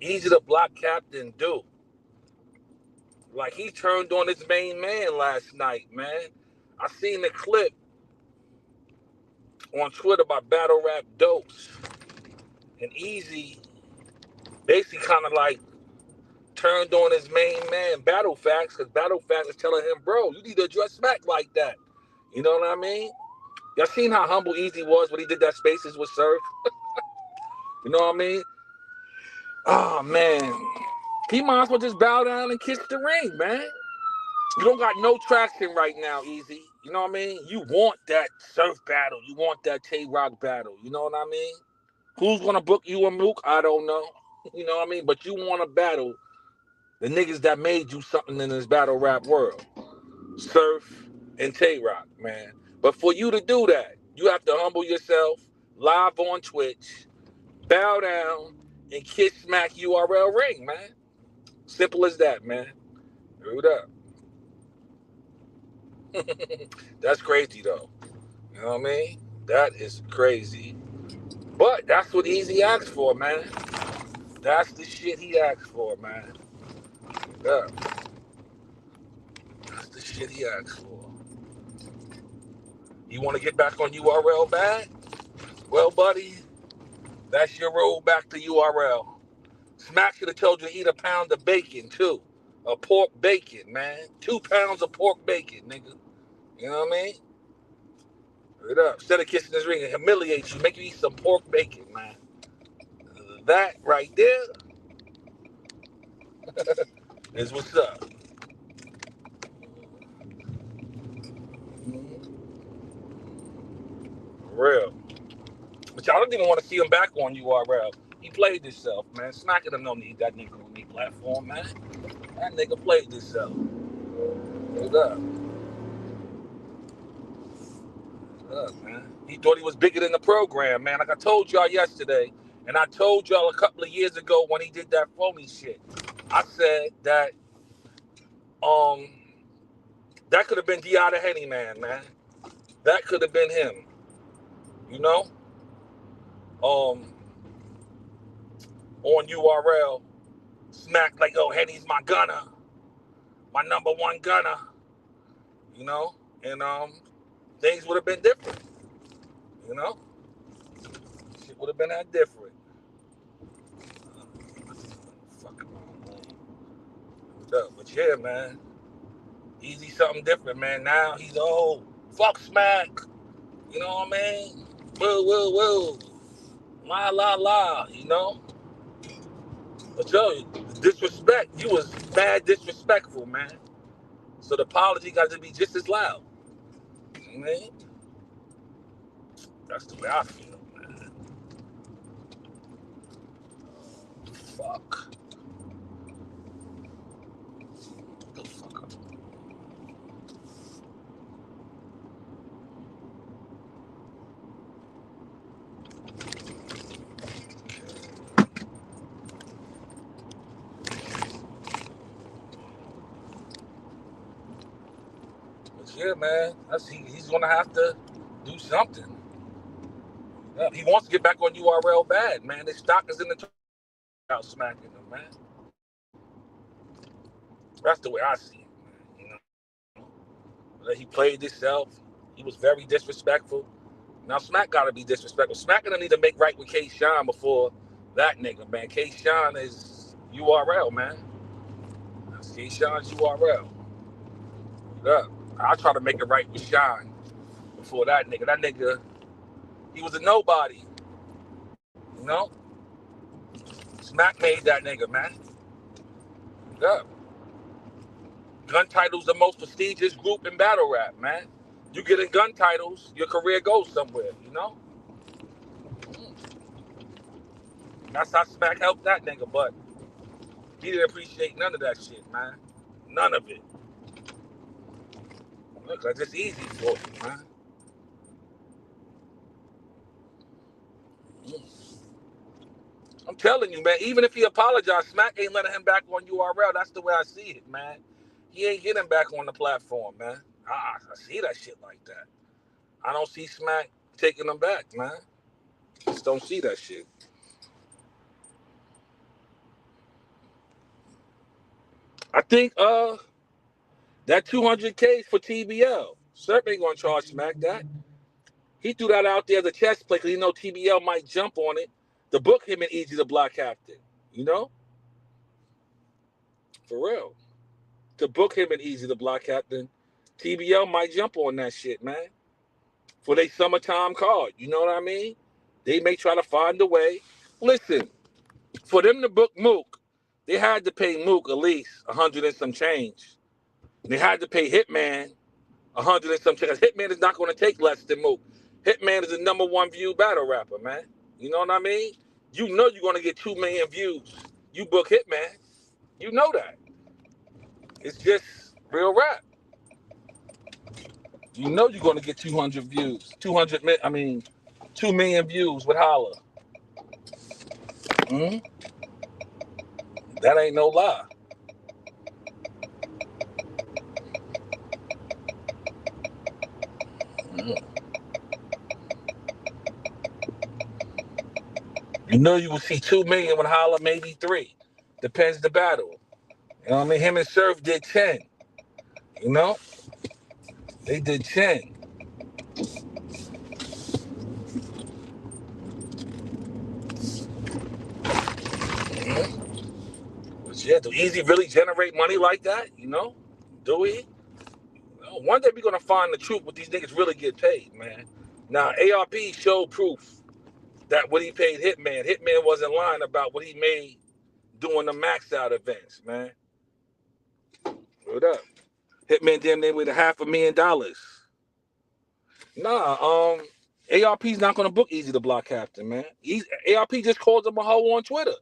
Eazy The Block Captain do? Like, he turned on his main man last night, man. I seen the clip on Twitter by Battle Rap Dose. And Eazy basically kind of like turned on his main man, Battle Facts, because Battle Facts is telling him, bro, you need to address Smack like that. You know what I mean? Y'all seen how humble Eazy was when he did that Spaces with Surf? You know what I mean? Oh, man. He might as well just bow down and kiss the ring, man. You don't got no traction right now, Eazy. You know what I mean? You want that Surf battle. You want that Tay-Rock battle. You know what I mean? Who's going to book you and Mook? I don't know. You know what I mean? But you want to battle the niggas that made you something in this battle rap world. Surf and Tay-Rock, man. But for you to do that, you have to humble yourself live on Twitch, bow down, and kiss Smack URL ring, man. Simple as that, man. Hold up. That's crazy, though. You know what I mean? That is crazy. But that's what Eazy asked for, man. That's the shit he asked for, man. Yeah. That's the shit he asked for. You want to get back on URL bad? Well, buddy, that's your road back to URL. Smack should have told you to eat a pound of bacon, too. A pork bacon, man. 2 pounds of pork bacon, nigga. You know what I mean? It up. Instead of kissing his ring and humiliate you, make you eat some pork bacon, man. That right there is what's up. For real. But y'all don't even want to see him back on URL. He played himself, man. Smacking him don't need that nigga on the platform, man. That nigga played himself. Hold up. Hold up, man. He thought he was bigger than the program, man. Like I told y'all yesterday, and I told y'all a couple of years ago when he did that phony shit. I said that that could have been D.I. the Henny Man, man. That could have been him. You know? On URL, Smack like, oh, Henny's my gunner. My number one gunner. You know? And things would have been different. You know? Shit would have been that different. Fuck up. But yeah, man. Eazy something different, man. Now he's old. Fuck Smack. You know what I mean? Woo, woo, woo. La, la, la. You know? But yo, disrespect. You was bad disrespectful, man. So the apology got to be just as loud. You know what I mean? That's the way I feel, man. Fuck. The fuck up. But yeah, man, he's gonna have to do something. Yeah, he wants to get back on URL bad, man. His stock is in the out smacking him, man. That's the way I see it, man. You know, he played himself. He was very disrespectful. Now Smack gotta be disrespectful. Smack gonna need to make right with K Shine before that nigga, man. K Shine is URL, man. That's K Shine's URL. Yeah. I'll try to make it right with Shine before that nigga. That nigga, he was a nobody. You know? Smack made that nigga, man. Yeah. Gun titles the most prestigious group in battle rap, man. You get in gun titles, your career goes somewhere, you know? That's how Smack helped that nigga, but he didn't appreciate none of that shit, man. None of it. Look, that's just easy for you, man. I'm telling you, man, even if he apologized, Smack ain't letting him back on URL. That's the way I see it, man. He ain't getting back on the platform, man. I see that shit like that. I don't see Smack taking him back, man. Just don't see that shit. think that 200K for TBL. Surf ain't gonna charge Smack that. He threw that out there as a chess play because he know TBL might jump on it to book him and Eazy the Block Captain. You know, for real, to book him and Eazy the Block Captain, TBL might jump on that shit, man. For their summertime card, you know what I mean? They may try to find a way. Listen, for them to book Mook, they had to pay Mook at least 100 and some change. They had to pay Hitman 100 and some change. Hitman is not going to take less than Mook. Hitman is the #1 viewed battle rapper, man. You know what I mean? You know you're going to get 2 million views. You book Hitman. You know that. It's just real rap. You know you're going to get 200 views. 2 million views with Holla. Mm-hmm. That ain't no lie. Mm-hmm. You know you will see 2 million with Holla, maybe 3. Depends the battle. You know what I mean? Him and Surf did 10. You know? They did 10. Mm-hmm. But yeah, do Eazy really generate money like that? You know? Do we? Well, one day we're gonna find the truth what these niggas really get paid, man. Now ARP showed proof that what he paid Hitman wasn't lying about what he made doing the max out events, man. What up? Hitman damn near with $500,000. Nah, ARP's not gonna book Eazy the Block Captain, man. ARP just called him a hoe on Twitter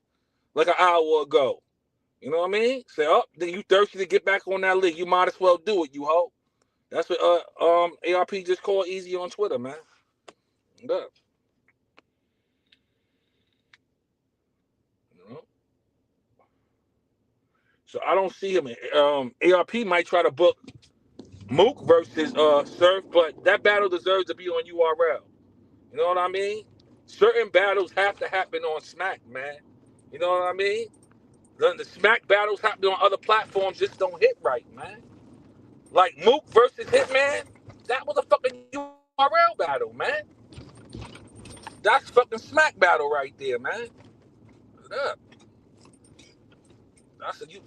like an hour ago. You know what I mean? Say, oh, then you thirsty to get back on that league. You might as well do it, you hoe. That's what ARP just called Eazy on Twitter, man. What up? You know? So I don't see him. ARP might try to book Mook versus Surf, but that battle deserves to be on URL. You know what I mean? Certain battles have to happen on Smack, man. You know what I mean? The Smack battles happening on other platforms just don't hit right, man. Like Mook versus Hitman, that was a fucking URL battle, man. That's fucking Smack battle right there, man. What up? I said, what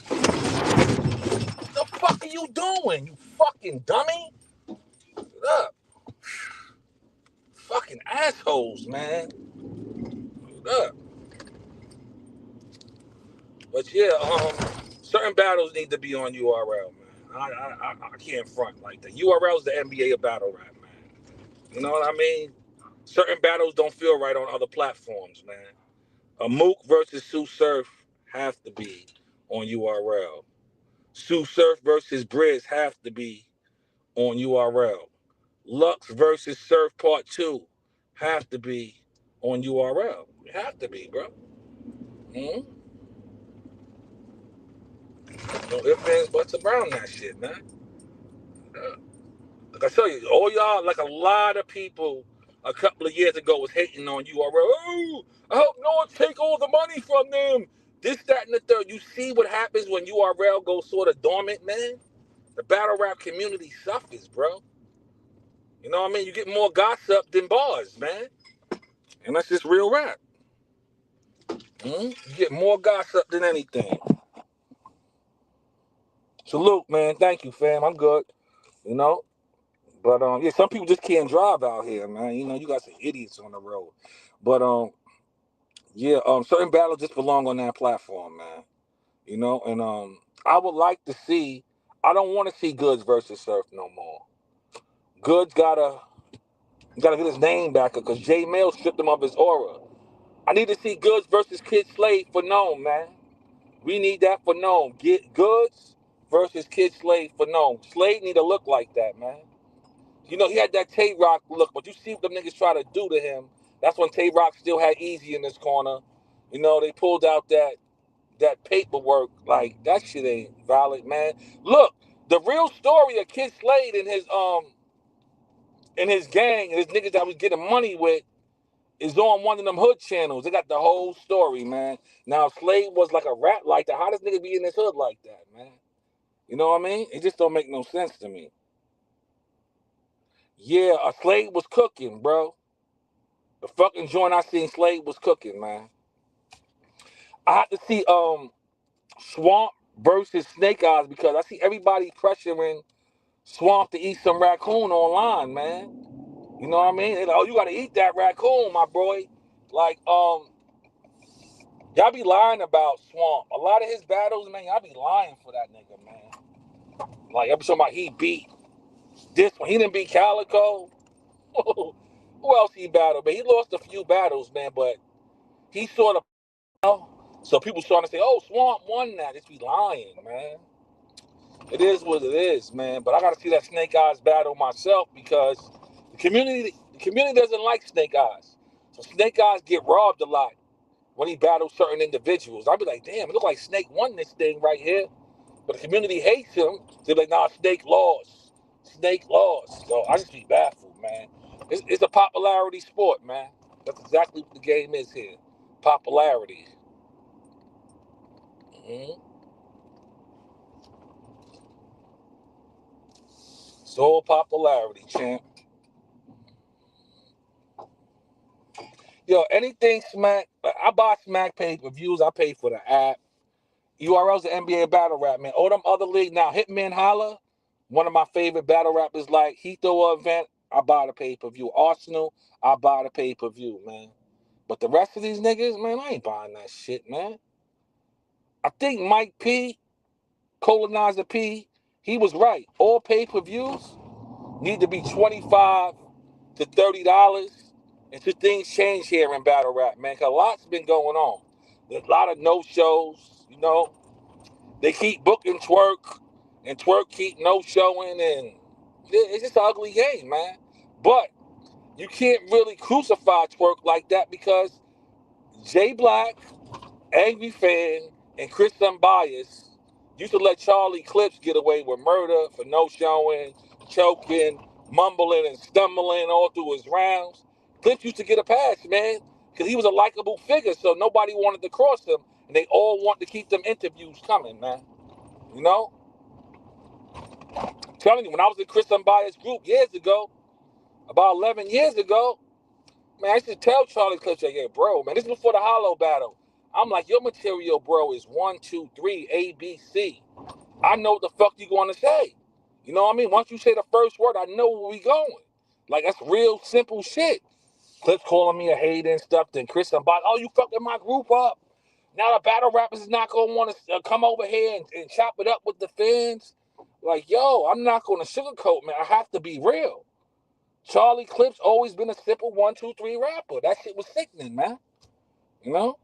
the fuck are you doing, you fucking dummy? What up? Fucking assholes, man. What up? But yeah, certain battles need to be on URL, man. I can't front like that. URL is the NBA of battle rap, man. You know what I mean? Certain battles don't feel right on other platforms, man. A Mook versus Sue Surf have to be on URL. Sue Surf versus Briz have to be on URL. Lux versus Surf Part 2 have to be on URL. It have to be, bro. Mm-hmm. No ifs, ands, buts around that shit, man. Yeah. Like I tell you, all y'all, like a lot of people a couple of years ago was hating on URL. Oh, I hope no one take all the money from them. This, that, and the third. You see what happens when URL goes sort of dormant, man? The battle rap community suffers, bro. You know what I mean? You get more gossip than bars, man. And that's just real rap. You get more gossip than anything. Salute, man. Thank you, fam. I'm good. You know? But yeah, some people just can't drive out here, man. You know, you got some idiots on the road. But yeah, certain battles just belong on that platform, man. You know, and I would like to see. I don't want to see Goods versus Surf no more. Goods gotta get his name back because J Mail stripped him of his aura. I need to see Goods versus Kid Slade for Gnome, man. We need that for Gnome. Get Goods versus Kid Slade for Gnome. Slade need to look like that, man. You know, he had that Tay Rock look, but you see what them niggas try to do to him. That's when Tay Rock still had Eazy in his corner. You know, they pulled out that paperwork. Like, that shit ain't valid, man. Look, the real story of Kid Slade and his gang and his niggas that was getting money with is on one of them hood channels. They got the whole story, man. Now, Slade was like a rat like that. How does nigga be in his hood like that, man? You know what I mean? It just don't make no sense to me. Yeah, Slade was cooking, bro. The fucking joint I seen Slade was cooking, man. I had to see Swamp versus Snake Eyes because I see everybody pressuring Swamp to eat some raccoon online, man. You know what I mean? They're like, oh, you gotta eat that raccoon, my boy. Like, y'all be lying about Swamp. A lot of his battles, man, y'all be lying for that nigga, man. Like, I'm talking about he beat this one. He didn't beat Calico. Who else he battled, man? He lost a few battles, man, but he sort of, you know? So people starting to say, oh, Swamp won that. Just be lying, man. It is what it is, man. But I gotta see that Snake Eyes battle myself because the community doesn't like Snake Eyes. So Snake Eyes get robbed a lot when he battles certain individuals. I'll be like, damn, it look like Snake won this thing right here. But the community hates him. They're like, nah, Snake lost. Snake lost. So I just be baffled, man. It's a popularity sport, man. That's exactly what the game is here. Popularity. Mm-hmm. It's all popularity, champ. Yo, anything Smack, I buy Smack pay-per-views. I pay for the app. URL's the NBA battle rap, man. All them other leagues. Now, Hitman Holla, one of my favorite battle rappers, like, he throw an event, I buy the pay-per-view. Arsenal, I buy the pay-per-view, man. But the rest of these niggas, man, I ain't buying that shit, man. I think Mike P, Colonizer P, he was right. All pay-per-views need to be 25 to $30. And two things change here in battle rap, man. Cause a lot's been going on. There's a lot of no shows, you know. They keep booking Twerk, and Twerk keep no showing, and it's just an ugly game, man. But you can't really crucify Twerk like that because Jay Black, Angry Fan, and Chris Unbiased used to let Charlie Clips get away with murder for no showing, choking, mumbling, and stumbling all through his rounds. Clips used to get a pass, man, because he was a likable figure, so nobody wanted to cross him, and they all want to keep them interviews coming, man. You know? I'm telling you, when I was in Chris Unbiased group years ago, about 11 years ago, man, I used to tell Charlie Clips, like, yeah, bro, man, this is before the Hollow battle. I'm like, your material, bro, is 1, 2, 3, A, B, C. I know what the fuck you going to say. You know what I mean? Once you say the first word, I know where we going. Like, that's real simple shit. Clips calling me a hater and stuff. Then Chris, oh, you fucking my group up. Now the battle rappers is not going to want to come over here and chop it up with the fans. Like, yo, I'm not going to sugarcoat, man. I have to be real. Charlie Clips always been a simple 1, 2, 3 rapper. That shit was sickening, man. You know?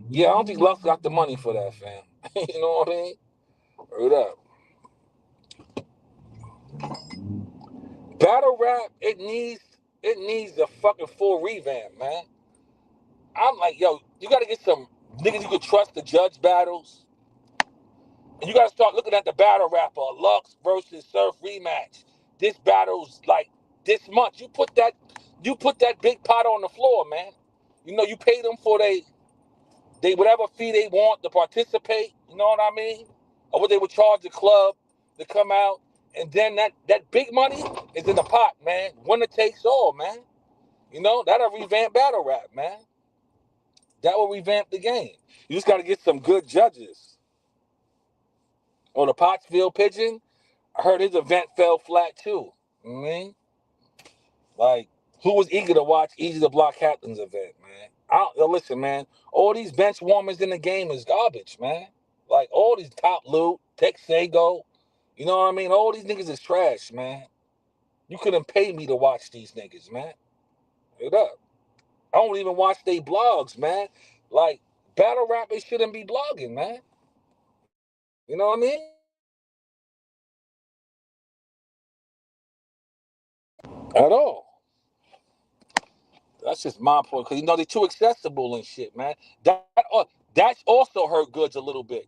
Yeah, I don't think Lux got the money for that, fam. You know what I mean? Word up. Battle rap, it needs a fucking full revamp, man. I'm like, yo, you gotta get some niggas you can trust to judge battles. And you gotta start looking at the battle rapper, Lux versus Surf rematch. This battle's like this month. You put that big pot on the floor, man. You know, you pay them for they whatever fee they want to participate, you know what I mean? Or what they would charge the club to come out. And then that big money is in the pot, man. Winner takes all, man. You know, that'll revamp battle rap, man. That will revamp the game. You just gotta get some good judges. On the Pottsville Pigeon, I heard his event fell flat too. You know what I mean? Like, who was eager to watch Eazy the Block Captain's event, man? Listen, man, all these bench warmers in the game is garbage, man. Like, all these Top Loot, Texago, you know what I mean? All these niggas is trash, man. You couldn't pay me to watch these niggas, man. It up. I don't even watch they blogs, man. Like, battle rappers shouldn't be blogging, man. You know what I mean? At all. That's just my point, because, you know, they're too accessible and shit, man. That's also hurt Goods a little bit.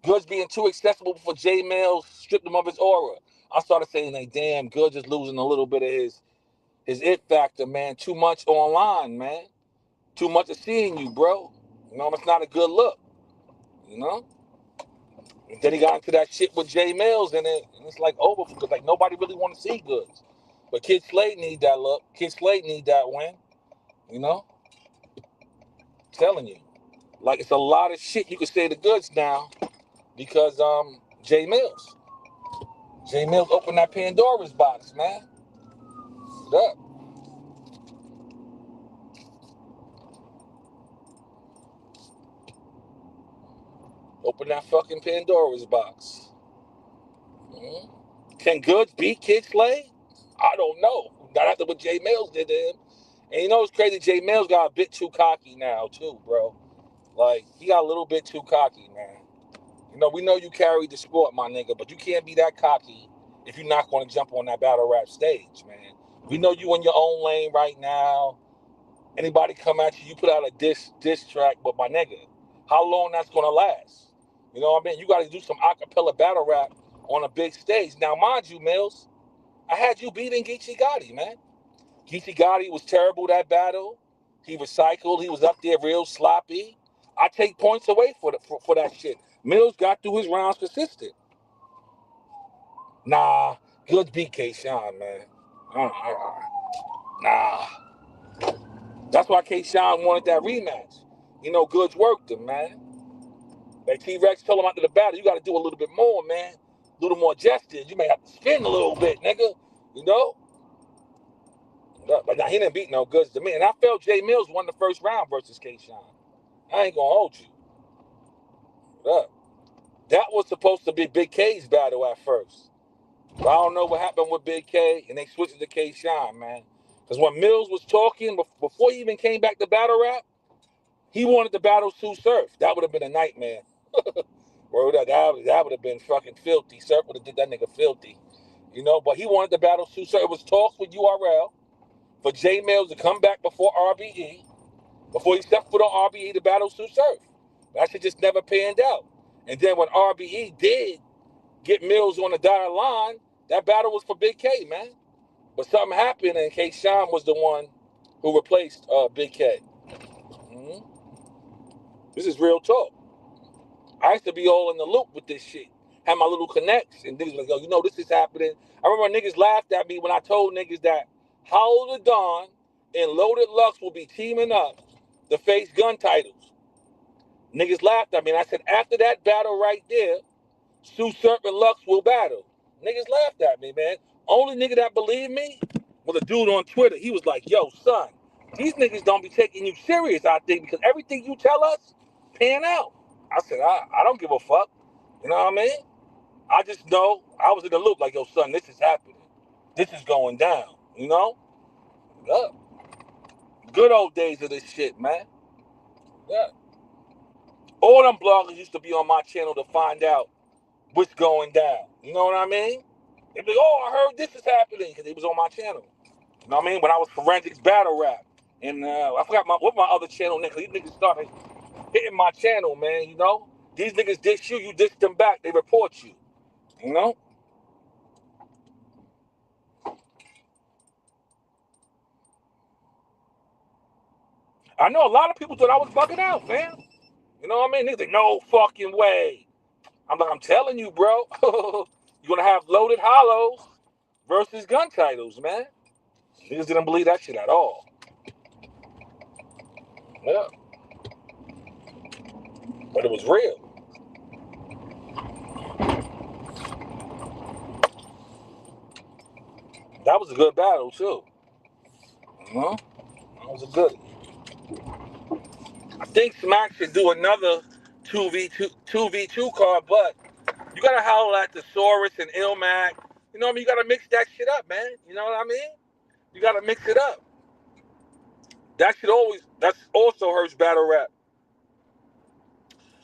Goods being too accessible for J Mail stripped him of his aura. I started saying, like, damn, Goods is losing a little bit of his it factor, man. Too much online, man. Too much of seeing you, bro. You know, it's not a good look. You know? And then he got into that shit with Jay Mills, and it's like over because like nobody really want to see Goods. But Kid Slade need that look. Kid Slade need that win. You know, I'm telling you, like it's a lot of shit you could say to Goods now because Jay Mills. Jay Mills opened that Pandora's box, man. Up. Open that fucking Pandora's box. Mhm. Can Goods beat Kid Slade? I don't know. Not after what Jay Mills did to him. And you know it's crazy, Jay Mills got a bit too cocky now, too, bro. Like, he got a little bit too cocky, man. You know, we know you carried the sport, my nigga, but you can't be that cocky if you're not going to jump on that battle rap stage, man. We know you in your own lane right now. Anybody come at you, you put out a diss track, but my nigga, how long that's going to last? You know what I mean? You got to do some acapella battle rap on a big stage. Now, mind you, Mills, I had you beating Geechee Gotti, man. Geechee Gotti was terrible that battle. He recycled. He was up there real sloppy. I take points away for that shit. Mills got through his rounds consistent. Nah, Goods beat K-Shine, man. Nah. That's why K-Shine wanted that rematch. You know, Goods worked him, man. Like T-Rex told him after the battle, you got to do a little bit more, man. A little more gestures. You may have to spin a little bit, nigga. You know? But now he didn't beat no Goods to me. And I felt Jay Mills won the first round versus K-Shine. I ain't gonna hold you. That was supposed to be Big K's battle at first. But I don't know what happened with Big K, and they switched it to K-Shine, man. Because when Mills was talking, before he even came back to battle rap, he wanted to battle Sue Surf. That would have been a nightmare. Bro, that would have been fucking filthy. Surf would have did that nigga filthy. You know, but he wanted to battle Sue Surf. It was talks with URL for J Mills to come back before RBE, before he stepped foot on RBE to battle Sue Surf. That shit just never panned out. And then when RBE did get Mills on the dotted line, that battle was for Big K, man. But something happened, and K-Shine was the one who replaced Big K. Mm-hmm. This is real talk. I used to be all in the loop with this shit. Had my little connects, and niggas like, yo, you know this is happening. I remember niggas laughed at me when I told niggas that Hollow the Dawn and Loaded Lux will be teaming up to face gun titles. Niggas laughed at me, and I said, after that battle right there, Sue Surf and Lux will battle. Niggas laughed at me, man. Only nigga that believed me was a dude on Twitter. He was like, yo, son, these niggas don't be taking you serious, I think, because everything you tell us, pan out. I said, I don't give a fuck. You know what I mean? I just know I was in the loop like, yo, son, this is happening. This is going down, you know? Yeah. Good old days of this shit, man. Yeah. All them bloggers used to be on my channel to find out what's going down. You know what I mean? They'd be like, oh, I heard this is happening because it was on my channel. You know what I mean? When I was Forensics Battle Rap. And I forgot what my other channel niggas. These niggas started hitting my channel, man, you know? These niggas diss you, you diss them back. They report you. You know? I know a lot of people thought I was bugging out, man. You know what I mean? Niggas like, no fucking way. I'm like, I'm telling you, bro. You're going to have Loaded Hollows versus gun titles, man. Niggas didn't believe that shit at all. Yeah. But it was real. That was a good battle, too. You know? That was a good. I think Smack should do another 2v2 card, but you gotta howl at the Saurus and Ilmac. You know what I mean? You gotta mix that shit up, man. You know what I mean? You gotta mix it up. That's also hurts battle rap.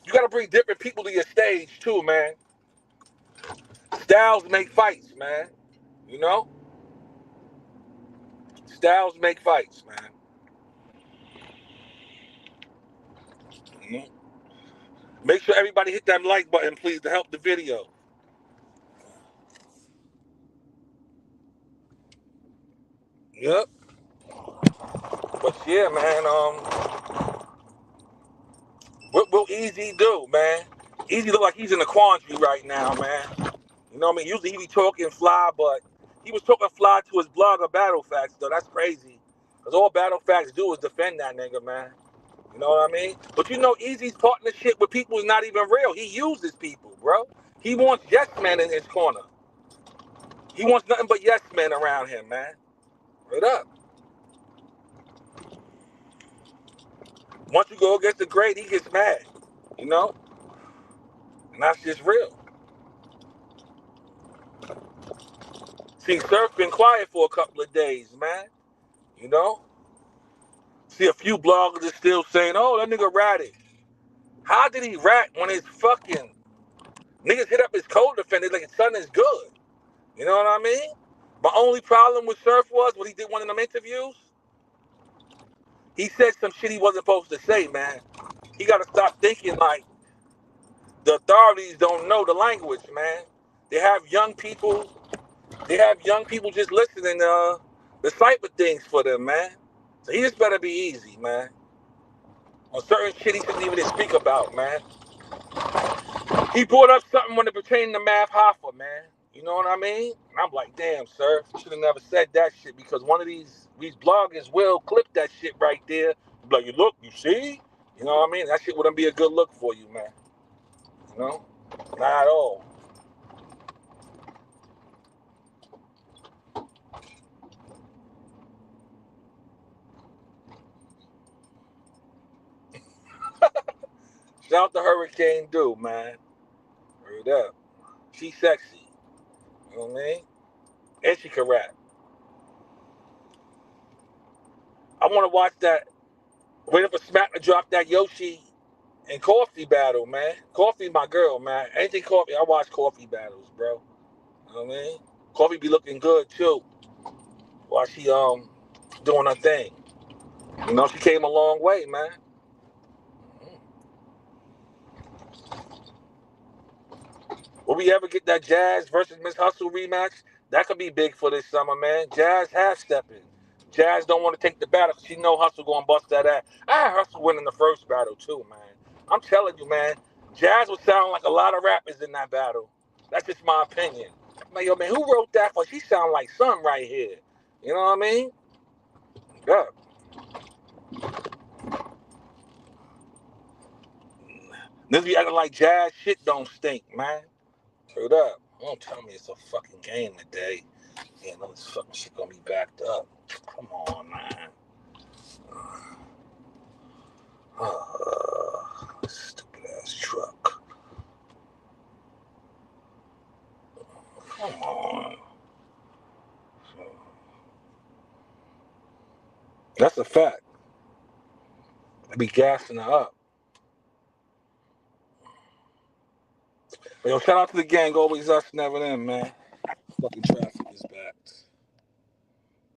You gotta bring different people to your stage too, man. Styles make fights, man. You know? Styles make fights, man. Mhm. Make sure everybody hit that like button, please, to help the video. Yep. But yeah, man, what will Eazy do, man? Eazy look like he's in a quandary right now, man. You know what I mean? Usually he be talking fly, but he was talking fly to his blogger Battle Facts, though. That's crazy. Because all Battle Facts do is defend that nigga, man. You know what I mean? But you know, Eazy's partnership with people is not even real. He uses people, bro. He wants yes men in his corner. He wants nothing but yes men around him, man. Right up. Once you go against the great, he gets mad. You know? And that's just real. See, Surf been quiet for a couple of days, man. You know? See, a few bloggers are still saying, oh, that nigga ratted. How did he rat when his fucking niggas hit up his co-defender like his son is good? You know what I mean? My only problem with Surf was when he did one of them interviews, he said some shit he wasn't supposed to say, man. He got to stop thinking like the authorities don't know the language, man. They have young people just listening to decipher things for them, man. So he just better be easy, man. On certain shit he shouldn't even speak about, man. He brought up something when it pertained to Math Hoffa, man. You know what I mean? And I'm like, damn, sir, you should have never said that shit because one of these bloggers will clip that shit right there. Be like, you look, you see? You know what I mean? That shit wouldn't be a good look for you, man. You know? Not at all. Shout out to Hurricane Dew, man. Heard up. She sexy. You know what I mean? And she can rap. I want to watch that. Waiting for Smack to drop that Yoshi and Coffee battle, man. Coffee my girl, man. Anything Coffee, I watch Coffee battles, bro. You know what I mean? Coffee be looking good too. While she doing her thing. You know, she came a long way, man. Will we ever get that Jazz versus Miss Hustle rematch? That could be big for this summer, man. Jazz half stepping. Jazz don't want to take the battle because she know Hustle gonna bust that ass. I had Hustle winning the first battle too, man. I'm telling you, man. Jazz would sound like a lot of rappers in that battle. That's just my opinion. I'm like, yo, man, who wrote that for? She sound like something right here. You know what I mean? Yeah. This be acting like Jazz shit don't stink, man. Straight up. Don't tell me it's a fucking game today. Yeah, no, this fucking shit gonna be backed up. Come on, man. Stupid ass truck. Come on. That's a fact. I be gassing her up. But yo, shout out to the gang. Always us, never them, man. Fucking traffic.